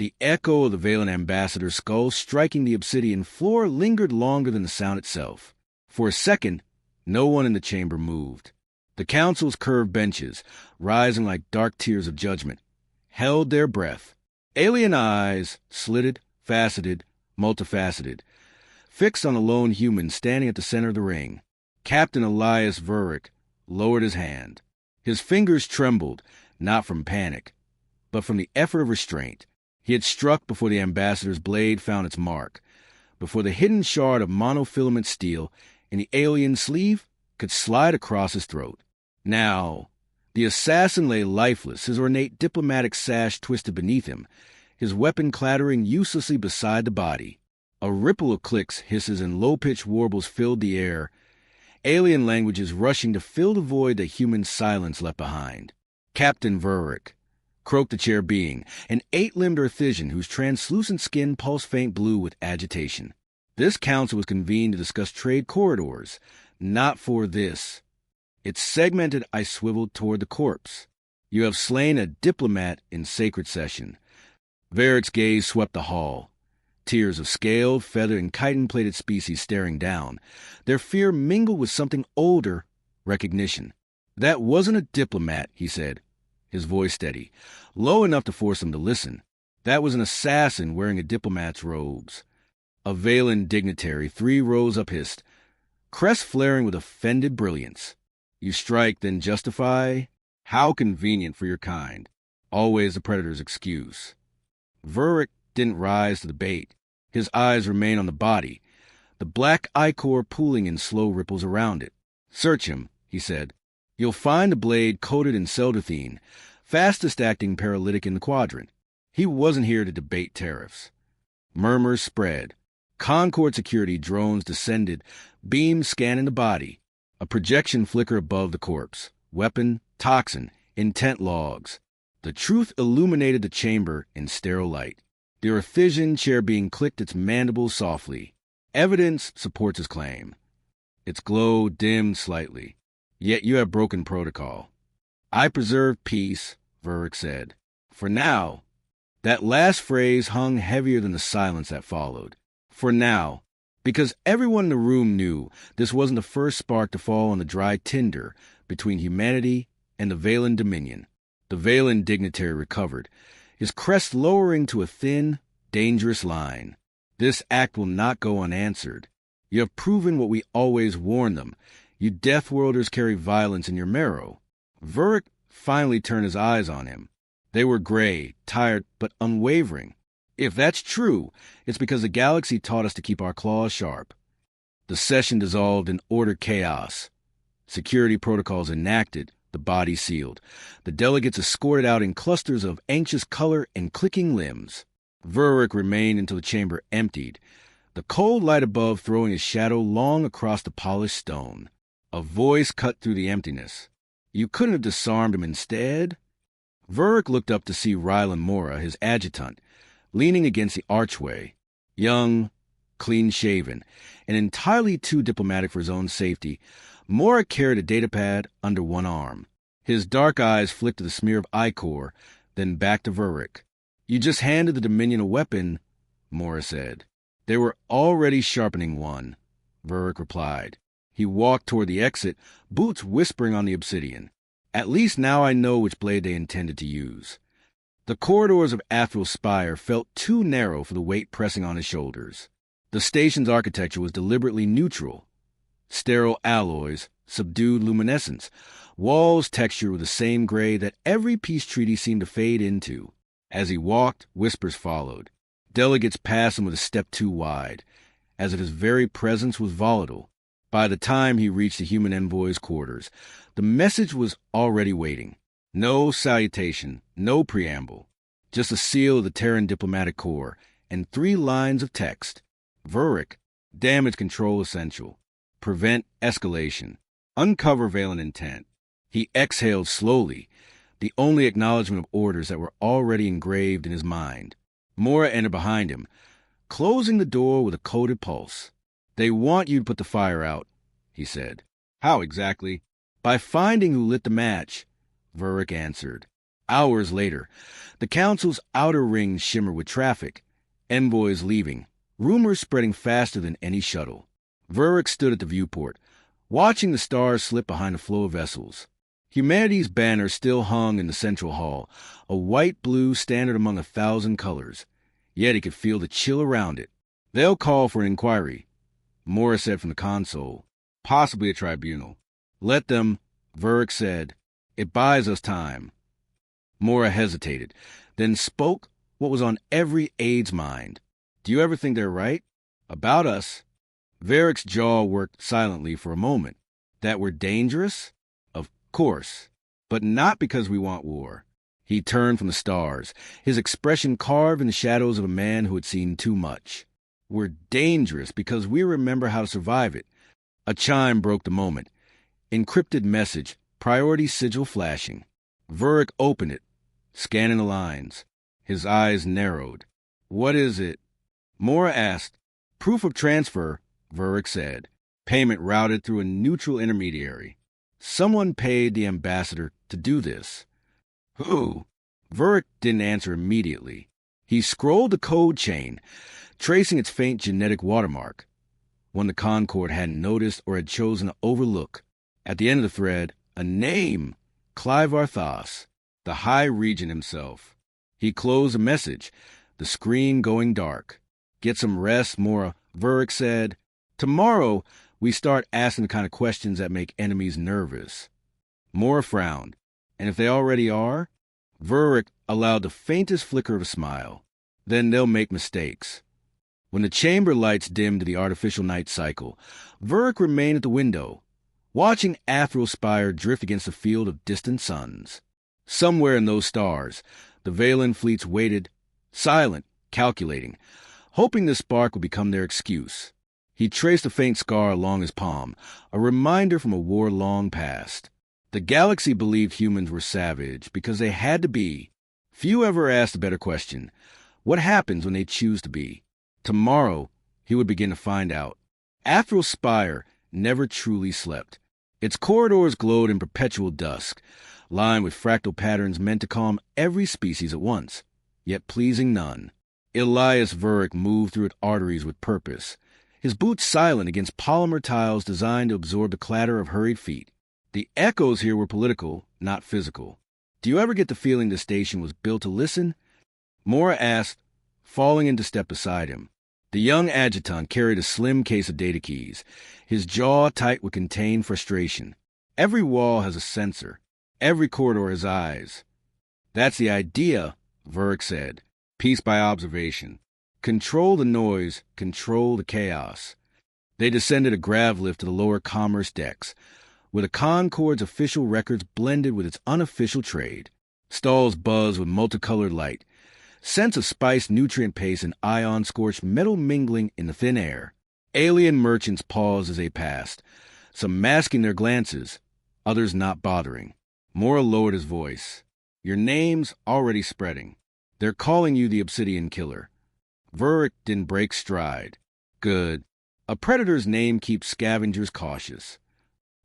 The echo of the Valen ambassador's skull striking the obsidian floor lingered longer than the sound itself. For a second, no one in the chamber moved. The council's curved benches, rising like dark tears of judgment, held their breath. Alien eyes, slitted, faceted, multifaceted, fixed on a lone human standing at the center of the ring. Captain Elias Vurick lowered his hand. His fingers trembled, not from panic, but from the effort of restraint. He had struck before the ambassador's blade found its mark, before the hidden shard of monofilament steel in the alien sleeve could slide across his throat. Now, the assassin lay lifeless, his ornate diplomatic sash twisted beneath him, his weapon clattering uselessly beside the body. A ripple of clicks, hisses, and low-pitched warbles filled the air, alien languages rushing to fill the void that human silence left behind. Captain Vurick, croaked the chair being, an 8-limbed Earthisian whose translucent skin pulsed faint blue with agitation. This council was convened to discuss trade corridors, not for this. Its segmented eye swiveled toward the corpse. You have slain a diplomat in sacred session. Varick's gaze swept the hall. Tiers of scaled, feathered, and chitin-plated species staring down. Their fear mingled with something older, recognition. That wasn't a diplomat, he said, his voice steady, low enough to force them to listen. That was an assassin wearing a diplomat's robes. A Valen dignitary, 3 rows up hissed, crest flaring with offended brilliance. You strike, then justify? How convenient for your kind. Always the predator's excuse. Vurick didn't rise to the bait. His eyes remained on the body, the black ichor pooling in slow ripples around it. Search him, he said. You'll find the blade coated in seldothene, fastest-acting paralytic in the quadrant. He wasn't here to debate tariffs. Murmurs spread. Concord security drones descended, beams scanning the body. A projection flicker above the corpse. Weapon, toxin, intent logs. The truth illuminated the chamber in sterile light. The Earthisian chair being clicked its mandibles softly. Evidence supports his claim. Its glow dimmed slightly. Yet you have broken protocol. I preserve peace, Vurick said. For now. That last phrase hung heavier than the silence that followed. For now. Because everyone in the room knew this wasn't the first spark to fall on the dry tinder between humanity and the Valen Dominion. The Valen dignitary recovered, his crest lowering to a thin, dangerous line. This act will not go unanswered. You have proven what we always warned them. You Deathworlders carry violence in your marrow. Vurick finally turned his eyes on him. They were gray, tired, but unwavering. If that's true, it's because the galaxy taught us to keep our claws sharp. The session dissolved in order chaos. Security protocols enacted, the body sealed. The delegates escorted out in clusters of anxious color and clicking limbs. Vurick remained until the chamber emptied, the cold light above throwing his shadow long across the polished stone. A voice cut through the emptiness. You couldn't have disarmed him instead? Vurick looked up to see Rylan Mora, his adjutant, leaning against the archway, young, clean-shaven, and entirely too diplomatic for his own safety. Mora carried a datapad under one arm. His dark eyes flicked to the smear of ichor, then back to Vurick. You just handed the Dominion a weapon, Mora said. They were already sharpening one, Vurick replied. He walked toward the exit, boots whispering on the obsidian. At least now I know which blade they intended to use. The corridors of Athril's spire felt too narrow for the weight pressing on his shoulders. The station's architecture was deliberately neutral. Sterile alloys, subdued luminescence, walls textured with the same gray that every peace treaty seemed to fade into. As he walked, whispers followed. Delegates passed him with a step too wide, as if his very presence was volatile. By the time he reached the human envoy's quarters, the message was already waiting. No salutation, no preamble, just a seal of the Terran diplomatic corps and 3 lines of text. Vurick, damage control essential. Prevent escalation. Uncover Valen intent. He exhaled slowly, the only acknowledgement of orders that were already engraved in his mind. Mora entered behind him, closing the door with a coded pulse. They want you to put the fire out, he said. How exactly? By finding who lit the match, Vurick answered. Hours later, the council's outer rings shimmer with traffic, envoys leaving, rumors spreading faster than any shuttle. Vurick stood at the viewport, watching the stars slip behind a flow of vessels. Humanity's banner still hung in the central hall, a white-blue standard among 1,000 colors. Yet he could feel the chill around it. "They'll call for an inquiry," Mora said from the console. "Possibly a tribunal." "Let them," Vurick said. "It buys us time." Mora hesitated, then spoke what was on every aide's mind. "Do you ever think they're right? About us?" Varick's jaw worked silently for a moment. "That we're dangerous? Of course. But not because we want war." He turned from the stars, his expression carved in the shadows of a man who had seen too much. "We're dangerous because we remember how to survive it." A chime broke the moment. Encrypted message, priority sigil flashing. Vurick opened it, scanning the lines. His eyes narrowed. "What is it?" Mora asked. "Proof of transfer," Vurick said. "Payment routed through a neutral intermediary. Someone paid the ambassador to do this." "Who?" Vurick didn't answer immediately. He scrolled the code chain, tracing its faint genetic watermark, one the Concord hadn't noticed or had chosen to overlook. At the end of the thread, a name, Clive Arthas, the High Regent himself. He closed the message, the screen going dark. "Get some rest, Mora," Vurick said. "Tomorrow, we start asking the kind of questions that make enemies nervous." Mora frowned. "And if they already are?" Vurick allowed the faintest flicker of a smile. "Then they'll make mistakes." When the chamber lights dimmed to the artificial night cycle, Vurick remained at the window, watching Athril Spire drift against a field of distant suns. Somewhere in those stars, the Valen fleets waited, silent, calculating, hoping the spark would become their excuse. He traced a faint scar along his palm, a reminder from a war long past. The galaxy believed humans were savage because they had to be. Few ever asked a better question. What happens when they choose to be? Tomorrow, he would begin to find out. Athril Spire never truly slept. Its corridors glowed in perpetual dusk, lined with fractal patterns meant to calm every species at once, yet pleasing none. Elias Vurick moved through its arteries with purpose, his boots silent against polymer tiles designed to absorb the clatter of hurried feet. The echoes here were political, not physical. "Do you ever get the feeling the station was built to listen?" Mora asked, falling into step beside him. The young adjutant carried a slim case of data keys, his jaw tight with contained frustration. "Every wall has a sensor. Every corridor has eyes." "That's the idea," Vurick said. "Peace by observation. Control the noise, control the chaos." They descended a grav lift to the lower commerce decks, where the Concord's official records blended with its unofficial trade. Stalls buzzed with multicolored light, scents of spiced nutrient paste and ion-scorched metal mingling in the thin air. Alien merchants paused as they passed, some masking their glances, others not bothering. Mora lowered his voice. "Your name's already spreading. They're calling you the Obsidian Killer." Vurick didn't break stride. "Good. A predator's name keeps scavengers cautious."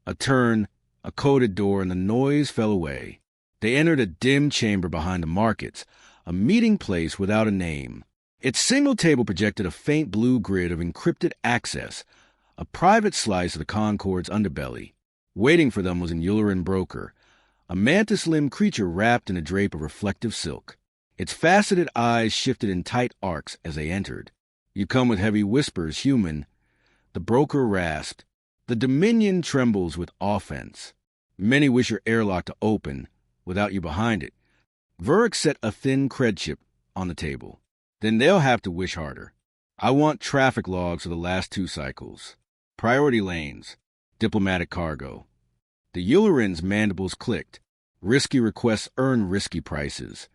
A turn, a coded door, and the noise fell away. They entered a dim chamber behind the markets, a meeting place without a name. Its single table projected a faint blue grid of encrypted access, a private slice of the Concord's underbelly. Waiting for them was an Yularen broker, a mantis-limbed creature wrapped in a drape of reflective silk. Its faceted eyes shifted in tight arcs as they entered. "You come with heavy whispers, human." The broker rasped. "The Dominion trembles with offense. Many wish your airlock to open, without you behind it." Vurick set a thin cred chip on the table. "Then they'll have to wish harder. I want traffic logs for the last 2 cycles. Priority lanes. Diplomatic cargo." The Yularen's mandibles clicked. Risky requests earn risky prices.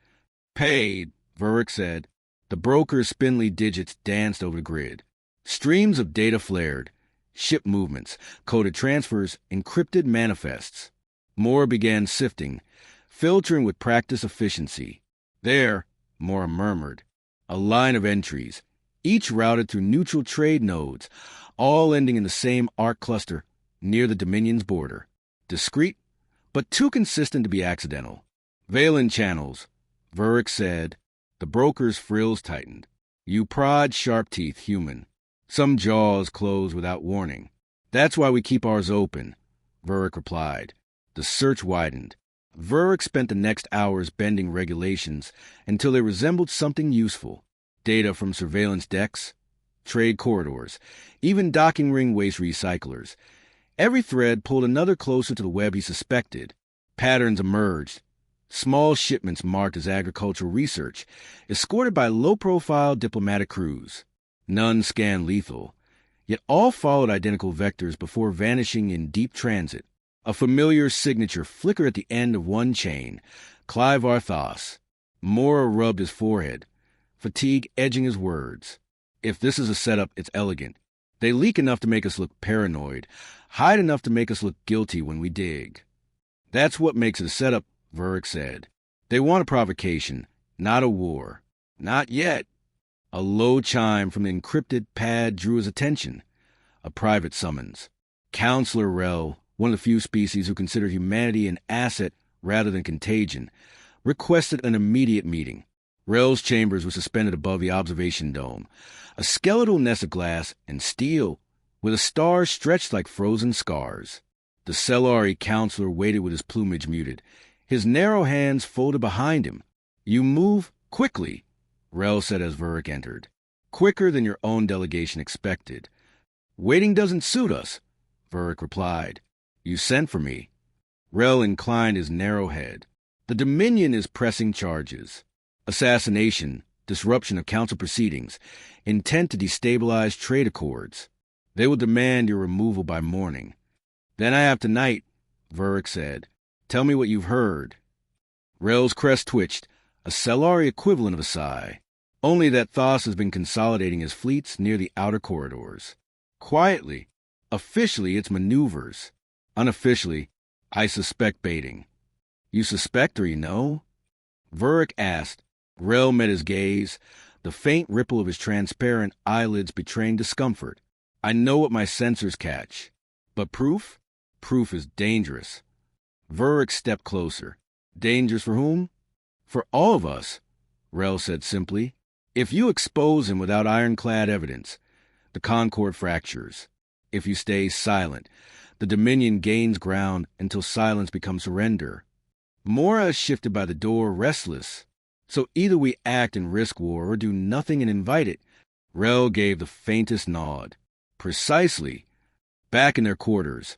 "Paid," Vurick said. The broker's spindly digits danced over the grid. Streams of data flared. Ship movements, coded transfers, encrypted manifests. Mora began sifting, filtering with practiced efficiency. "There," Mora murmured. A line of entries, each routed through neutral trade nodes, all ending in the same arc cluster near the Dominion's border. Discreet, but too consistent to be accidental. Valen channels, Vurick said. The broker's frills tightened. You prod sharp teeth human. Some jaws close without warning. That's why we keep ours open, Vurick replied. The search widened. Vurick spent the next hours bending regulations until they resembled something useful. Data from surveillance decks, trade corridors, even docking ring waste recyclers. Every thread pulled another closer to the web he suspected. Patterns emerged. Small shipments marked as agricultural research, escorted by low-profile diplomatic crews. None scanned lethal, yet all followed identical vectors before vanishing in deep transit. A familiar signature flickered at the end of one chain. Clive Arthas. Mora rubbed his forehead, fatigue edging his words. If this is a setup, it's elegant. They leak enough to make us look paranoid, hide enough to make us look guilty when we dig. That's what makes it a setup, Vurick said. They want a provocation, not a war. Not yet. A low chime from the encrypted pad drew his attention. A private summons. Counselor Rel, one of the few species who consider humanity an asset rather than contagion, requested an immediate meeting. Rel's chambers were suspended above the observation dome, a skeletal nest of glass and steel, with the stars stretched like frozen scars. The Cellari counselor waited with his plumage muted, his narrow hands folded behind him. You move quickly, Rel said as Vurick entered. Quicker than your own delegation expected. Waiting doesn't suit us, Vurick replied. You sent for me. Rel inclined his narrow head. The Dominion is pressing charges. Assassination, disruption of council proceedings, intent to destabilize trade accords. They will demand your removal by morning. Then I have tonight, Vurick said. Tell me what you've heard. Rel's crest twitched, a Cellari equivalent of a sigh. Only that Thos has been consolidating his fleets near the outer corridors. Quietly. Officially, it's maneuvers. Unofficially, I suspect baiting. You suspect or you know? Vurick asked. Rel met his gaze, the faint ripple of his transparent eyelids betraying discomfort. I know what my sensors catch. But proof? Proof is dangerous. Vurick stepped closer. Dangerous for whom? For all of us, Rel said simply. If you expose him without ironclad evidence, the Concord fractures. If you stay silent, the Dominion gains ground until silence becomes surrender. Mora is shifted by the door, restless. So either we act and risk war or do nothing and invite it. Rel gave the faintest nod. Precisely. Back in their quarters.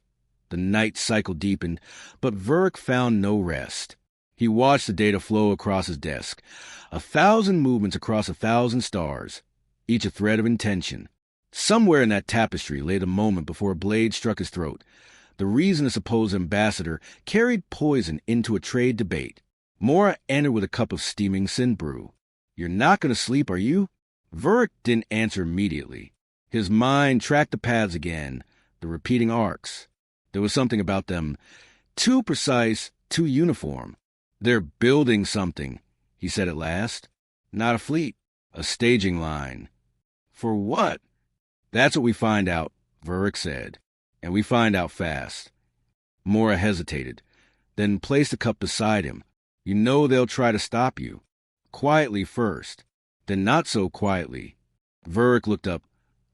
The night cycle deepened, but Vurick found no rest. He watched the data flow across his desk. 1,000 movements across 1,000 stars, each a thread of intention. Somewhere in that tapestry lay the moment before a blade struck his throat. The reason a supposed ambassador carried poison into a trade debate. Mora entered with a cup of steaming sin brew. You're not going to sleep, are you? Vurick didn't answer immediately. His mind tracked the paths again, the repeating arcs. There was something about them, too precise, too uniform. They're building something, he said at last. Not a fleet, a staging line. For what? That's what we find out, Vurick said. And we find out fast. Mora hesitated, then placed the cup beside him. You know they'll try to stop you. Quietly first, then not so quietly. Vurick looked up,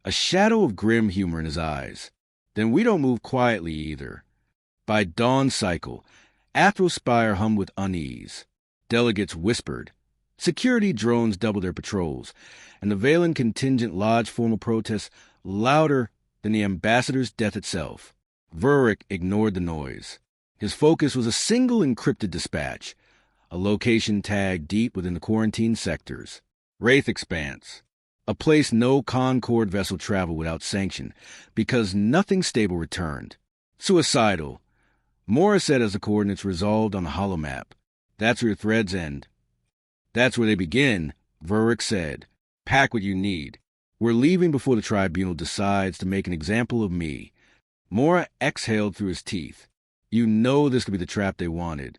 a shadow of grim humor in his eyes. Then we don't move quietly either. By dawn cycle, Athrospire hummed with unease. Delegates whispered. Security drones doubled their patrols, and the Valen contingent lodged formal protests louder than the ambassador's death itself. Vurick ignored the noise. His focus was a single encrypted dispatch, a location tag deep within the quarantine sectors. Wraith Expanse. A place no Concord vessel traveled without sanction, because nothing stable returned. Suicidal. Mora said as the coordinates resolved on the holomap. That's where your threads end. That's where they begin, Vurick said. Pack what you need. We're leaving before the tribunal decides to make an example of me. Mora exhaled through his teeth. You know this could be the trap they wanted.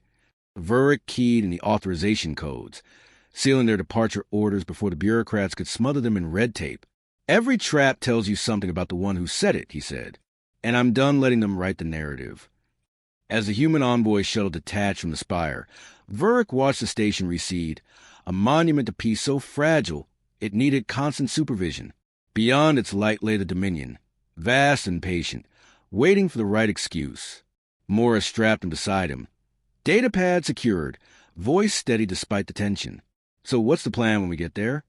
Vurick keyed in the authorization codes, sealing their departure orders before the bureaucrats could smother them in red tape. Every trap tells you something about the one who said it, he said, and I'm done letting them write the narrative. As the human envoy shuttle detached from the spire, Vuric watched the station recede, a monument to peace so fragile it needed constant supervision. Beyond its light lay the Dominion, vast and patient, waiting for the right excuse. Mora strapped him beside him. Datapad secured, voice steady despite the tension. So what's the plan when we get there?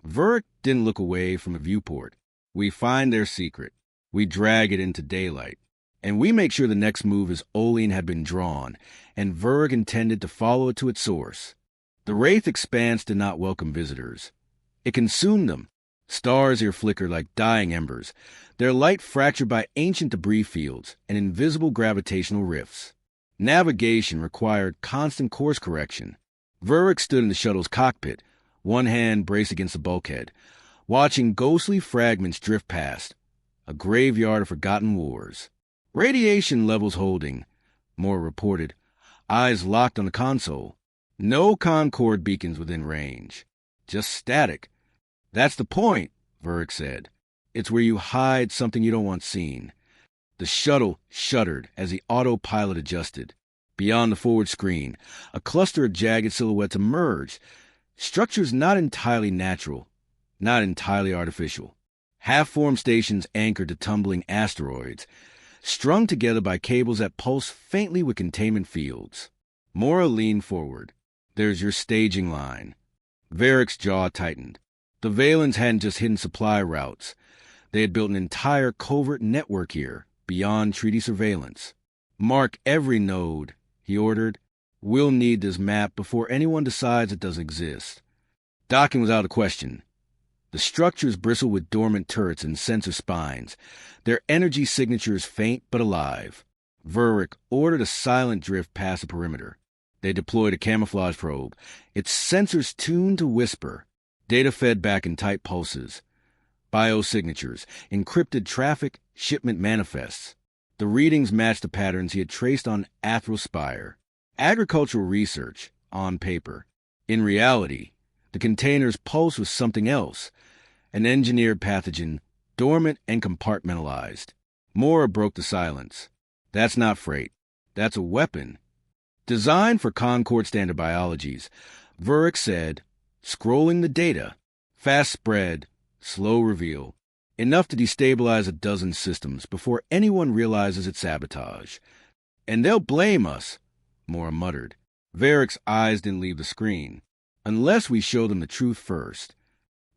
Vuric didn't look away from a viewport. We find their secret. We drag it into daylight. And we make sure the next move is Olean had been drawn, and Vuric intended to follow it to its source. The Wraith expanse did not welcome visitors. It consumed them. Stars here flickered like dying embers, their light fractured by ancient debris fields and invisible gravitational rifts. Navigation required constant course correction. Vuric stood in the shuttle's cockpit, one hand braced against the bulkhead, watching ghostly fragments drift past, a graveyard of forgotten wars. Radiation levels holding, Moore reported, eyes locked on the console. No Concord beacons within range. Just static. That's the point, Vuric said. It's where you hide something you don't want seen. The shuttle shuddered as the autopilot adjusted. Beyond the forward screen, a cluster of jagged silhouettes emerged, structures not entirely natural, not entirely artificial. Half-formed stations anchored to tumbling asteroids, strung together by cables that pulse faintly with containment fields. Mora leaned forward. There's your staging line. Varric's jaw tightened. The Valens hadn't just hidden supply routes. They had built an entire covert network here, beyond treaty surveillance. Mark every node, he ordered. We'll need this map before anyone decides it doesn't exist. Docking was out of question. The structures bristled with dormant turrets and sensor spines, their energy signatures faint but alive. Vuric ordered a silent drift past the perimeter. They deployed a camouflage probe, its sensors tuned to whisper, data fed back in tight pulses. Biosignatures, encrypted traffic, shipment manifests. The readings matched the patterns he had traced on Athrospire. Agricultural research, on paper. In reality, the container's pulse was something else, an engineered pathogen, dormant and compartmentalized. Mora broke the silence. That's not freight. That's a weapon. Designed for Concord standard biologies, Vuric said, scrolling the data. Fast spread, slow reveal. Enough to destabilize a dozen systems before anyone realizes it's sabotage. And they'll blame us, Mora muttered. Varric's eyes didn't leave the screen. Unless we show them the truth first.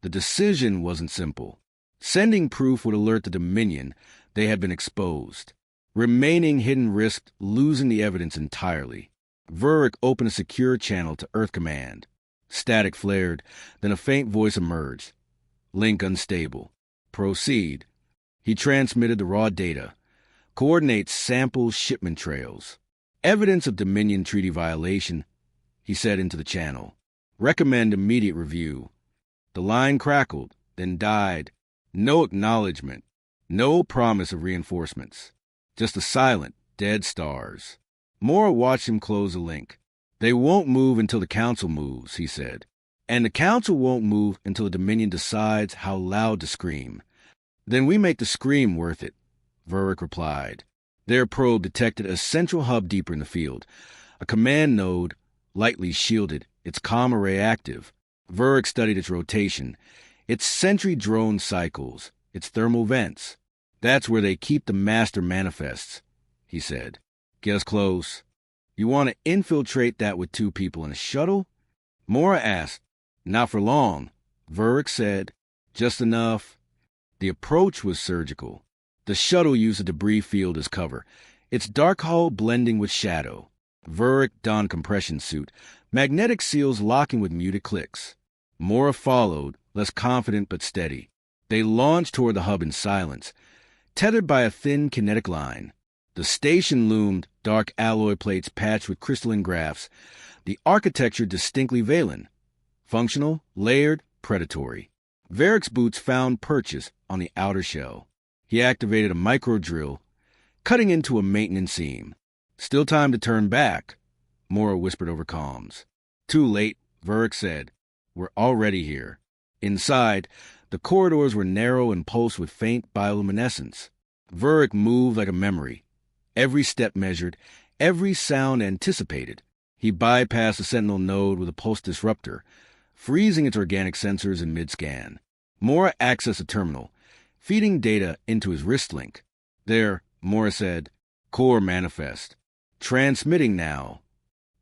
The decision wasn't simple. Sending proof would alert the Dominion they had been exposed. Remaining hidden risked losing the evidence entirely. Vuric opened a secure channel to Earth Command. Static flared, then a faint voice emerged. Link unstable. Proceed. He transmitted the raw data. Coordinate samples, shipment trails. Evidence of Dominion treaty violation, he said into the channel. Recommend immediate review. The line crackled, then died. No acknowledgement. No promise of reinforcements. Just the silent, dead stars. Mora watched him close the link. They won't move until the Council moves, he said. And the Council won't move until the Dominion decides how loud to scream. Then we make the scream worth it, Vuric replied. Their probe detected a central hub deeper in the field. A command node, lightly shielded, its comm array active. Vuric studied its rotation, its sentry drone cycles, its thermal vents. That's where they keep the master manifests, he said. Get us close. You want to infiltrate that with 2 people in a shuttle? Mora asked. Not for long, Vuric said. Just enough. The approach was surgical. The shuttle used a debris field as cover, its dark hull blending with shadow. Vuric donned compression suit, magnetic seals locking with muted clicks. Mora followed, less confident but steady. They launched toward the hub in silence, tethered by a thin kinetic line. The station loomed, dark alloy plates patched with crystalline graphs, the architecture distinctly Valen. Functional, layered, predatory. Varric's boots found purchase on the outer shell. He activated a micro-drill, cutting into a maintenance seam. Still time to turn back, Mora whispered over comms. Too late, Vuric said. We're already here. Inside, the corridors were narrow and pulsed with faint bioluminescence. Vuric moved like a memory. Every step measured, every sound anticipated. He bypassed the Sentinel node with a pulse disruptor, freezing its organic sensors in mid-scan. Mora accessed the terminal, feeding data into his wrist link. There, Mora said, "Core manifest. Transmitting now."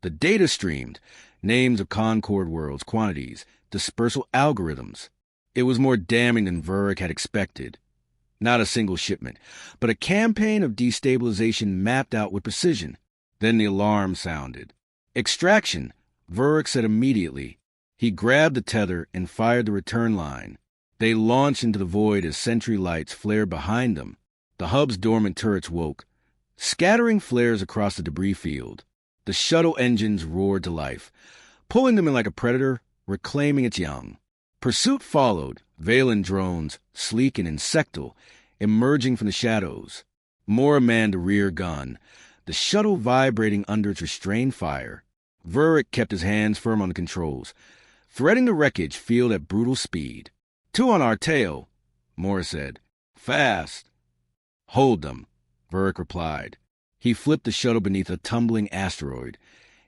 The data streamed, names of Concord worlds, quantities, dispersal algorithms. It was more damning than Vuric had expected. Not a single shipment, but a campaign of destabilization mapped out with precision. Then the alarm sounded. "Extraction," Vuric said immediately. He grabbed the tether and fired the return line. They launched into the void as sentry lights flared behind them. The hub's dormant turrets woke, scattering flares across the debris field. The shuttle engines roared to life, pulling them in like a predator, reclaiming its young. Pursuit followed, Valen drones, sleek and insectal, emerging from the shadows. Mora manned the rear gun, the shuttle vibrating under its restrained fire. Vuric kept his hands firm on the controls, threading the wreckage field at brutal speed. "Two on our tail," Mora said. "Fast." "Hold them," Vuric replied. He flipped the shuttle beneath a tumbling asteroid,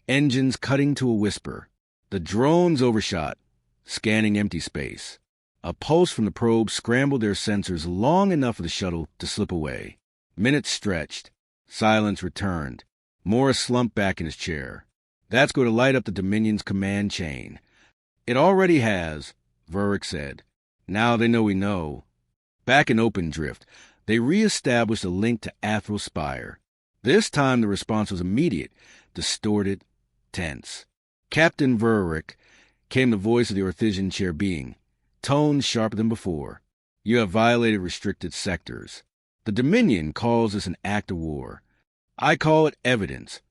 engines cutting to a whisper. The drones overshot, scanning empty space. A pulse from the probe scrambled their sensors long enough for the shuttle to slip away. Minutes stretched. Silence returned. Morris slumped back in his chair. "That's going to light up the Dominion's command chain." "It already has," Vuric said. "Now they know we know." Back in Open Drift, they re-established a link to Athral Spire. This time the response was immediate, distorted, tense. "Captain Vuric," came the voice of the Orthizian chair being, tones sharper than before. "You have violated restricted sectors. The Dominion calls this an act of war." "I call it evidence,"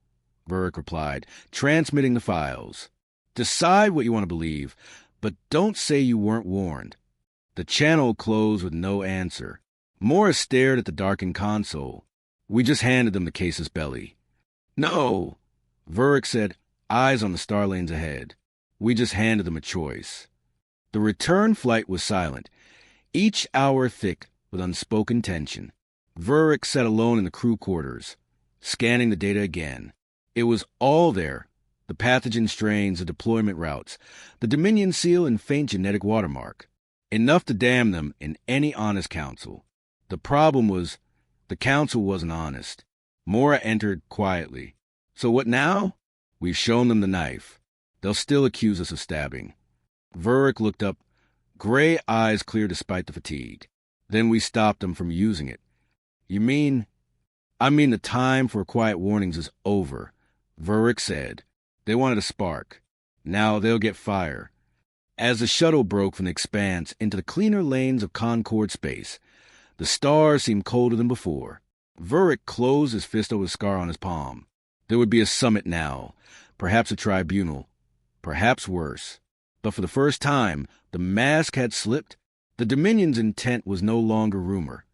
Vuric replied, transmitting the files. "Decide what you want to believe, but don't say you weren't warned." The channel closed with no answer. Morris stared at the darkened console. "We just handed them the casus belli." "No," Vuric said, eyes on the star lanes ahead. "We just handed them a choice." The return flight was silent, each hour thick with unspoken tension. Vuric sat alone in the crew quarters, scanning the data again. It was all there, the pathogen strains, the deployment routes, the Dominion seal and faint genetic watermark. Enough to damn them in any honest council. The problem was, the council wasn't honest. Mora entered quietly. "So what now?" "We've shown them the knife. They'll still accuse us of stabbing." Vuric looked up, gray eyes clear despite the fatigue. "Then we stopped them from using it." "You mean?" "I mean the time for quiet warnings is over," Vuric said. "They wanted a spark. Now they'll get fire." As the shuttle broke from the expanse into the cleaner lanes of Concord space, the stars seemed colder than before. Vuric closed his fist over the scar on his palm. There would be a summit now, perhaps a tribunal, perhaps worse. But for the first time, the mask had slipped. The Dominion's intent was no longer rumor.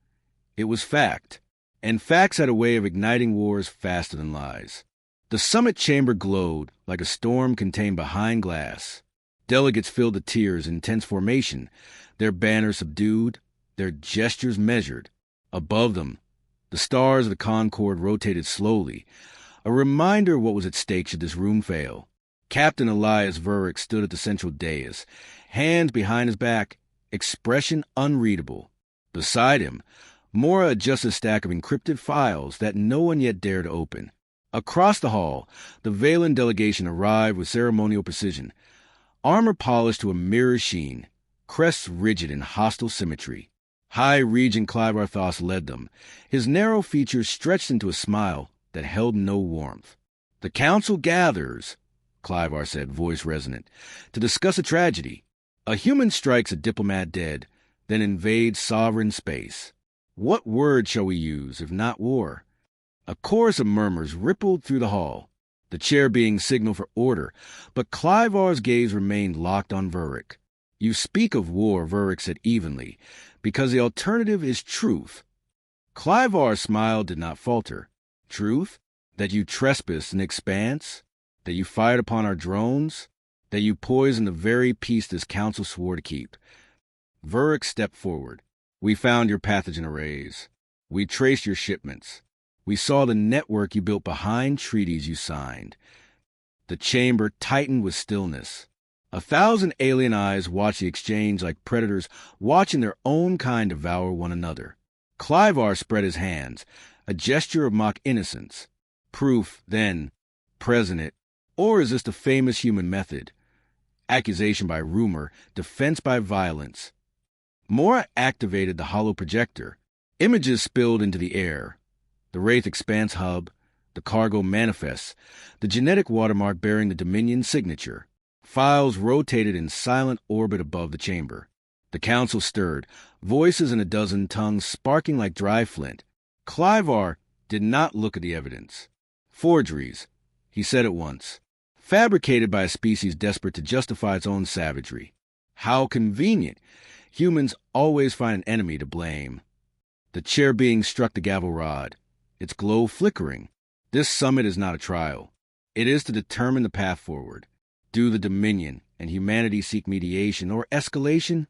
It was fact, and facts had a way of igniting wars faster than lies. The summit chamber glowed like a storm contained behind glass. Delegates filled the tiers in tense formation, their banners subdued, their gestures measured. Above them, the stars of the Concord rotated slowly, a reminder of what was at stake should this room fail. Captain Elias Vuric stood at the central dais, hands behind his back, expression unreadable. Beside him, Mora adjusted a stack of encrypted files that no one yet dared to open. Across the hall, the Valen delegation arrived with ceremonial precision, armor polished to a mirror sheen, crests rigid in hostile symmetry. High Regent Clive Arthos led them, his narrow features stretched into a smile that held no warmth. "The council gathers," Clivar said, voice resonant, "to discuss a tragedy. A human strikes a diplomat dead, then invades sovereign space. What word shall we use, if not war?" A chorus of murmurs rippled through the hall, the chair being signal for order, but Clivar's gaze remained locked on Vuric. "You speak of war," Vuric said evenly, "because the alternative is truth." Clivar's smile did not falter. "Truth? That you trespassed in the expanse? That you fired upon our drones? That you poisoned the very peace this council swore to keep?" Vuric stepped forward. "We found your pathogen arrays. We traced your shipments. We saw the network you built behind treaties you signed. The chamber tightened with stillness. 1,000 alien eyes watched the exchange like predators watching their own kind devour one another. Clivar spread his hands, a gesture of mock innocence. Proof, then, present it. Or is this the famous human method? Accusation by rumor, defense by violence. Mora activated the hollow projector. Images spilled into the air. The Wraith Expanse hub, the cargo manifests, the genetic watermark bearing the Dominion signature. Files rotated in silent orbit above the chamber. The council stirred, voices in a dozen tongues sparking like dry flint. Clivar did not look at the evidence. Forgeries, he said at once, fabricated by a species desperate to justify its own savagery. How convenient. Humans always find an enemy to blame. The chair being struck the gavel rod, its glow flickering. This summit is not a trial. It is to determine the path forward. Do the Dominion and humanity seek mediation or escalation?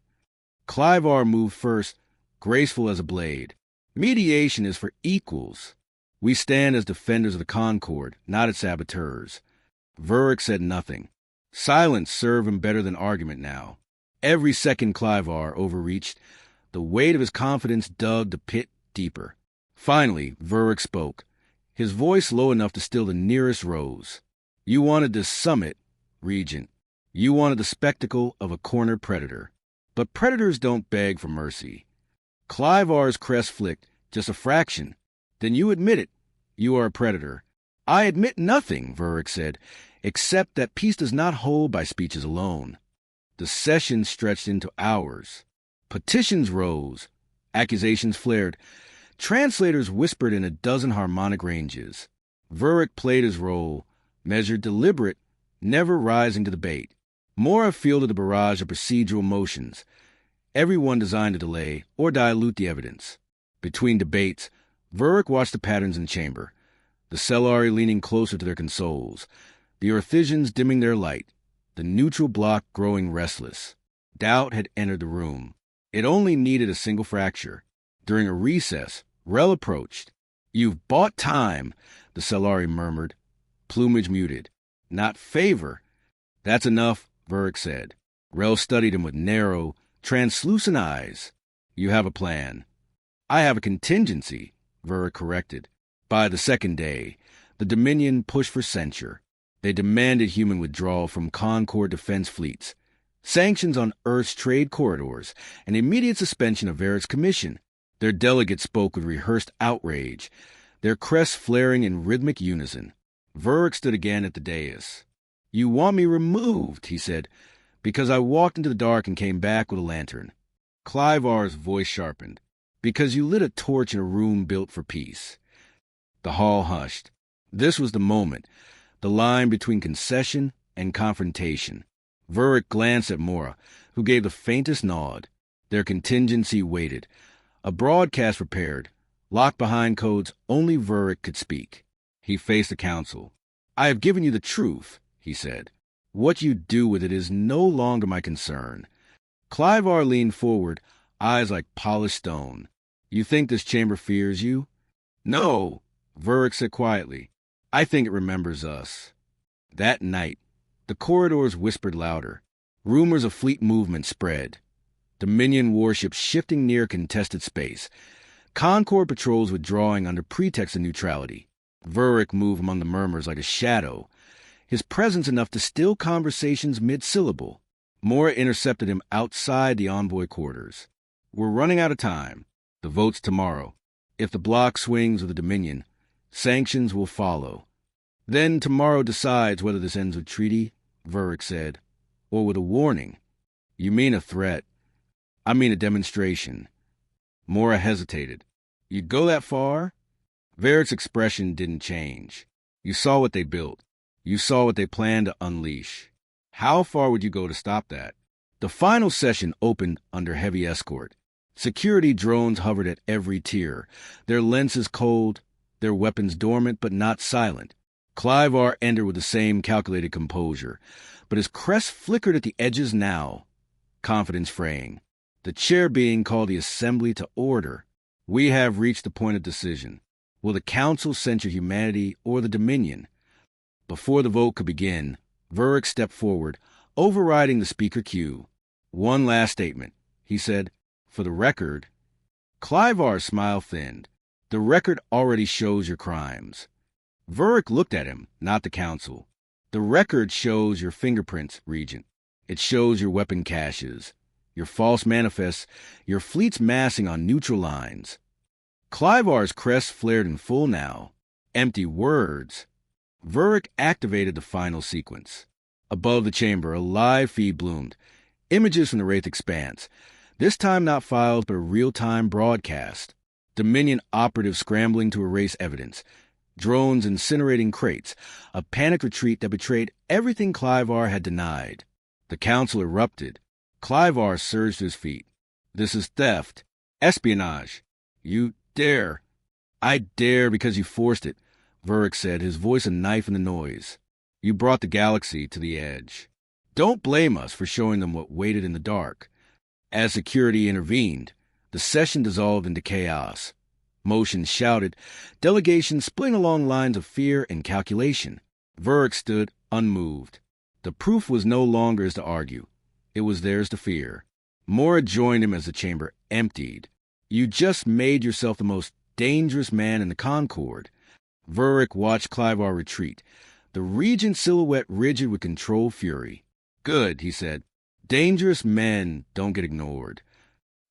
Clivar moved first, graceful as a blade. Mediation is for equals. We stand as defenders of the Concord, not its saboteurs. Vuric said nothing. Silence served him better than argument now. Every second Clivar overreached. The weight of his confidence dug the pit deeper. Finally, Vuric spoke, his voice low enough to still the nearest rose. You wanted this summit, Regent. You wanted the spectacle of a cornered predator. But predators don't beg for mercy. Clivar's crest flicked, just a fraction. Then you admit it. You are a predator. I admit nothing, Vuric said, except that peace does not hold by speeches alone. The session stretched into hours. Petitions rose. Accusations flared. Translators whispered in a dozen harmonic ranges. Vuric played his role, measured, deliberate, never rising to the bait. Mora fielded a barrage of procedural motions, every one designed to delay or dilute the evidence. Between debates, Vuric watched the patterns in the chamber, the Cellari leaning closer to their consoles, the Orthesians dimming their light, the neutral block growing restless. Doubt had entered the room. It only needed a single fracture. During a recess, Rel approached. You've bought time, the Cellari murmured, plumage muted. Not favor. That's enough, Vuric said. Rel studied him with narrow, translucent eyes. You have a plan. I have a contingency, Vuric corrected. By the second day, the Dominion pushed for censure. They demanded human withdrawal from Concord defense fleets, sanctions on Earth's trade corridors, and immediate suspension of Varric's commission. Their delegates spoke with rehearsed outrage, their crests flaring in rhythmic unison. Vuric stood again at the dais. You want me removed, he said, because I walked into the dark and came back with a lantern. Clivar's voice sharpened. Because you lit a torch in a room built for peace. The hall hushed. This was the moment, the line between concession and confrontation. Vuric glanced at Mora, who gave the faintest nod. Their contingency waited. A broadcast prepared, locked behind codes only Vuric could speak. He faced the council. I have given you the truth, he said. What you do with it is no longer my concern. Clivar leaned forward, eyes like polished stone. You think this chamber fears you? No, Vuric said quietly. I think it remembers us. That night, the corridors whispered louder. Rumors of fleet movement spread. Dominion warships shifting near contested space. Concord patrols withdrawing under pretext of neutrality. Vuric moved among the murmurs like a shadow, his presence enough to still conversations mid-syllable. Mora intercepted him outside the envoy quarters. We're running out of time. The vote's tomorrow. If the bloc swings with the Dominion, sanctions will follow. Then tomorrow decides whether this ends with treaty, Vuric said, or with a warning. You mean a threat. I mean a demonstration. Mora hesitated. You'd go that far? Varric's expression didn't change. You saw what they built. You saw what they planned to unleash. How far would you go to stop that? The final session opened under heavy escort. Security drones hovered at every tier, their lenses cold, their weapons dormant but not silent. Clivar entered with the same calculated composure, but his crest flickered at the edges now, confidence fraying. The chair being called the assembly to order. We have reached the point of decision. Will the Council censure humanity or the Dominion? Before the vote could begin, Vurick stepped forward, overriding the speaker cue. One last statement, he said. For the record. Clivar's smile thinned. The record already shows your crimes. Vurick looked at him, not the Council. The record shows your fingerprints, Regent. It shows your weapon caches, your false manifests, your fleets massing on neutral lines. Clivar's crest flared in full now. Empty words. Vurick activated the final sequence. Above the chamber, a live feed bloomed. Images from the Wraith Expanse. This time not files, but a real-time broadcast. Dominion operatives scrambling to erase evidence. Drones incinerating crates. A panicked retreat that betrayed everything Clivar had denied. The Council erupted. Clivar surged to his feet. This is theft. Espionage. You dare. I dare because you forced it, Vurick said, his voice a knife in the noise. You brought the galaxy to the edge. Don't blame us for showing them what waited in the dark. As security intervened, the session dissolved into chaos. Motions shouted, delegations splitting along lines of fear and calculation. Vurick stood unmoved. The proof was no longer his to argue. It was theirs to fear. Mora joined him as the chamber emptied. You just made yourself the most dangerous man in the Concord. Vurick watched Clivar retreat, the Regent silhouette rigid with controlled fury. Good, he said. Dangerous men don't get ignored.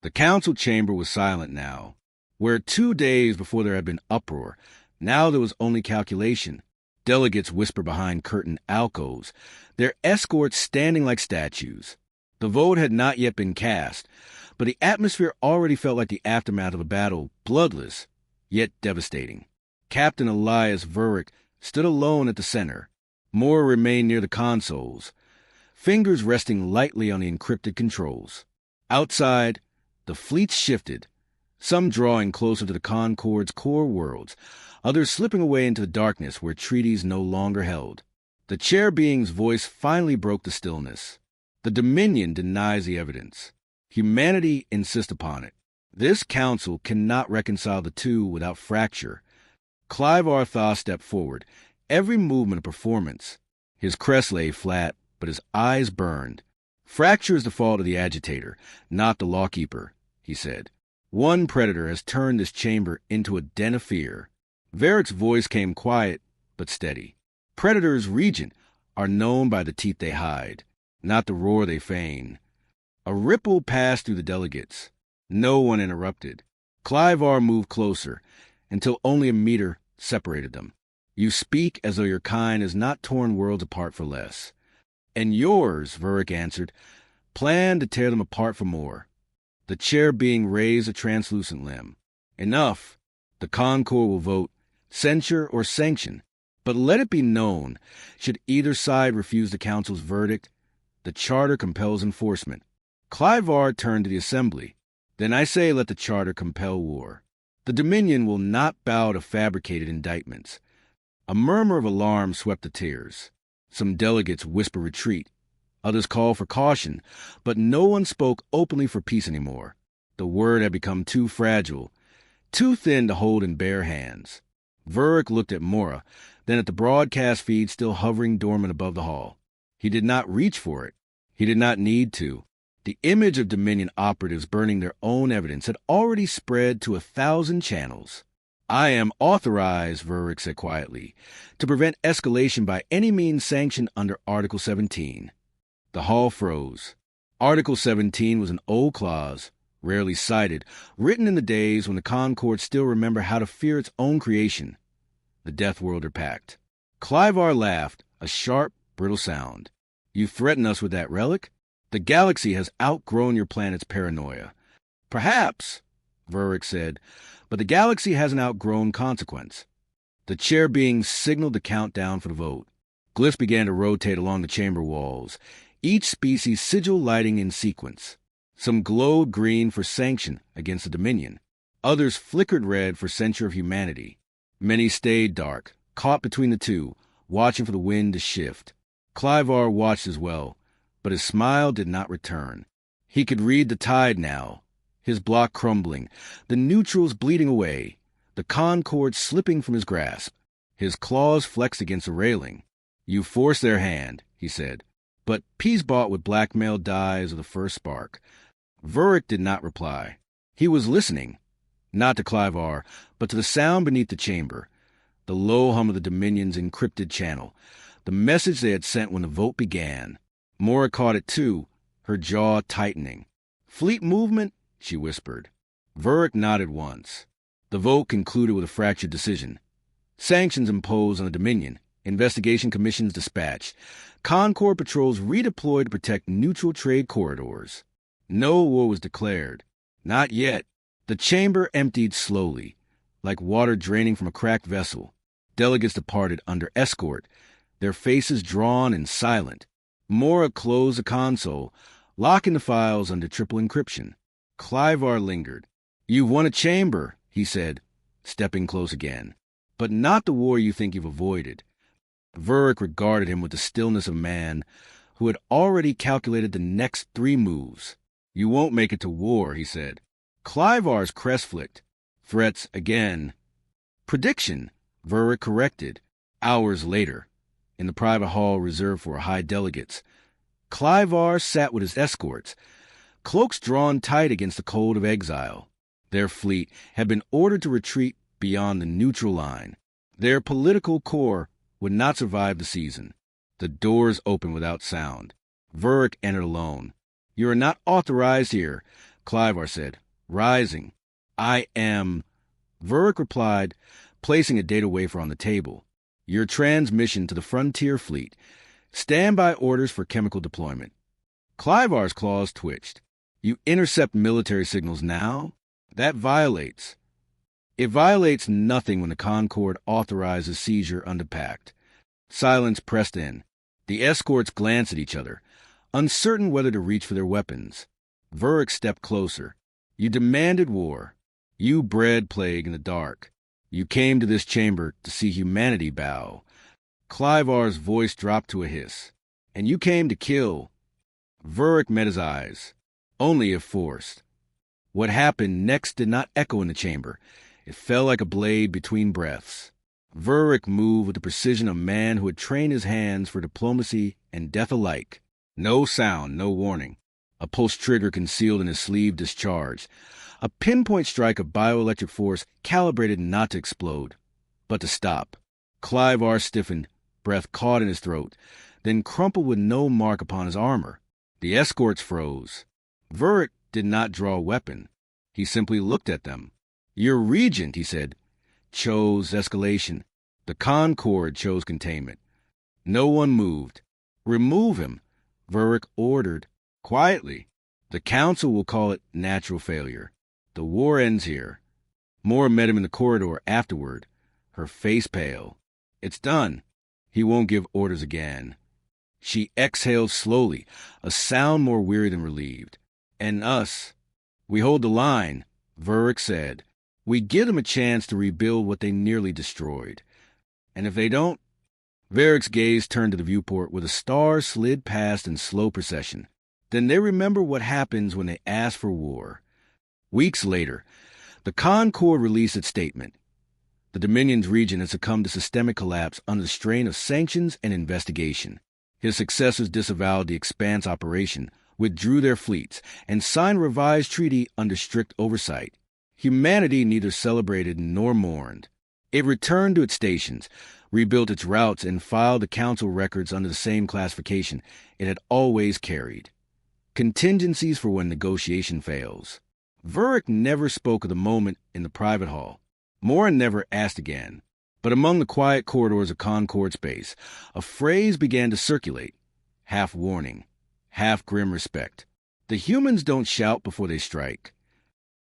The Council chamber was silent now. Where 2 days before there had been uproar, now there was only calculation. Delegates whispered behind curtained alcoves, their escorts standing like statues. The vote had not yet been cast, but the atmosphere already felt like the aftermath of a battle, bloodless, yet devastating. Captain Elias Vurick stood alone at the center. Mora remained near the consoles, fingers resting lightly on the encrypted controls. Outside, the fleets shifted, some drawing closer to the Concord's core worlds, others slipping away into the darkness where treaties no longer held. The chair being's voice finally broke the stillness. The Dominion denies the evidence. Humanity insists upon it. This council cannot reconcile the two without fracture. Clivar Thaw stepped forward, every movement a performance. His crest lay flat, but his eyes burned. Fracture is the fault of the agitator, not the lawkeeper, he said. One predator has turned this chamber into a den of fear. Varick's voice came quiet, but steady. Predators, Regent, are known by the teeth they hide, not the roar they feign. A ripple passed through the delegates. No one interrupted. Clivar moved closer, until only a meter separated them. You speak as though your kind has not torn worlds apart for less. And yours, Vurick answered, plan to tear them apart for more. The chair being raised a translucent limb. Enough. The Concord will vote, censure or sanction. But let it be known, should either side refuse the Council's verdict, the Charter compels enforcement. Clivar turned to the Assembly. Then I say let the Charter compel war. The Dominion will not bow to fabricated indictments. A murmur of alarm swept the tiers. Some delegates whispered retreat. Others called for caution, but no one spoke openly for peace anymore. The word had become too fragile, too thin to hold in bare hands. Vurick looked at Mora, then at the broadcast feed still hovering dormant above the hall. He did not reach for it. He did not need to. The image of Dominion operatives burning their own evidence had already spread to 1,000 channels. I am authorized, Vurick said quietly, to prevent escalation by any means sanctioned under Article 17. The hall froze. Article 17 was an old clause, rarely cited, written in the days when the Concord still remembered how to fear its own creation, the Deathworlder Pact. Clivar laughed, a sharp, brittle sound. You threaten us with that relic? The galaxy has outgrown your planet's paranoia. Perhaps, Vurick said, but the galaxy hasn't outgrown consequence. The chair being signaled the countdown for the vote. Glyphs began to rotate along the chamber walls, each species sigil lighting in sequence. Some glowed green for sanction against the Dominion. Others flickered red for censure of humanity. Many stayed dark, caught between the two, watching for the wind to shift. Clivar watched as well, but his smile did not return. He could read the tide now, his block crumbling, the neutrals bleeding away, the concord slipping from his grasp. His claws flexed against the railing. "You forced their hand," he said. But peace bought with blackmail dies of the first spark. Vurick did not reply. He was listening, not to Clivar, but to the sound beneath the chamber, the low hum of the Dominion's encrypted channel, the message they had sent when the vote began. Mora caught it too, her jaw tightening. "Fleet movement?" she whispered. Vurick nodded once. The vote concluded with a fractured decision. Sanctions imposed on the Dominion. Investigation commissions dispatched. Concord patrols redeployed to protect neutral trade corridors. No war was declared. Not yet. The chamber emptied slowly, like water draining from a cracked vessel. Delegates departed under escort, their faces drawn and silent. Mora closed the console, locking the files under triple encryption. Clivar lingered. "You've won a chamber," he said, stepping close again. "But not the war you think you've avoided." Vurick regarded him with the stillness of man who had already calculated the next 3 moves. "You won't make it to war," he said. Clivar's crest flicked. Threats again. "Prediction," Vurick corrected. Hours later, in the private hall reserved for high delegates, Clivar sat with his escorts, cloaks drawn tight against the cold of exile. Their fleet had been ordered to retreat beyond the neutral line. Their political core would not survive the season. The doors opened without sound. Vurick entered alone. "You are not authorized here," Clivar said, rising. "I am," Vurick replied, placing a data wafer on the table. "Your transmission to the Frontier Fleet. Standby orders for chemical deployment." Clivar's claws twitched. "You intercept military signals now? That violates." "It violates nothing when the Concord authorizes seizure under pact." Silence pressed in. The escorts glanced at each other, uncertain whether to reach for their weapons. Vurick stepped closer. "You demanded war. You bred plague in the dark. You came to this chamber to see humanity bow." Clivar's voice dropped to a hiss. "And you came to kill." Vurick met his eyes. "Only if forced." What happened next did not echo in the chamber. It fell like a blade between breaths. Vurick moved with the precision of a man who had trained his hands for diplomacy and death alike. No sound, no warning. A pulse trigger concealed in his sleeve discharged. A pinpoint strike of bioelectric force calibrated not to explode, but to stop. Clivar stiffened, breath caught in his throat, then crumpled with no mark upon his armor. The escorts froze. Vurick did not draw a weapon. He simply looked at them. "Your regent," he said, "chose escalation. The Concord chose containment." No one moved. "Remove him," Vurick ordered, quietly. "The council will call it natural failure. The war ends here." Mora met him in the corridor afterward, her face pale. "It's done. He won't give orders again." She exhaled slowly, a sound more weary than relieved. "And us, we hold the line," Vurick said. "We give them a chance to rebuild what they nearly destroyed. And if they don't..." Vurick's gaze turned to the viewport where the stars slid past in slow procession. "Then they remember what happens when they ask for war." Weeks later, the Concord released its statement. The Dominion's region had succumbed to systemic collapse under the strain of sanctions and investigation. His successors disavowed the Expanse operation, withdrew their fleets, and signed a revised treaty under strict oversight. Humanity neither celebrated nor mourned. It returned to its stations, rebuilt its routes, and filed the council records under the same classification it had always carried. Contingencies for when negotiation fails. Vurick never spoke of the moment in the private hall. Mora never asked again. But among the quiet corridors of Concord space, a phrase began to circulate, half warning, half grim respect. "The humans don't shout before they strike."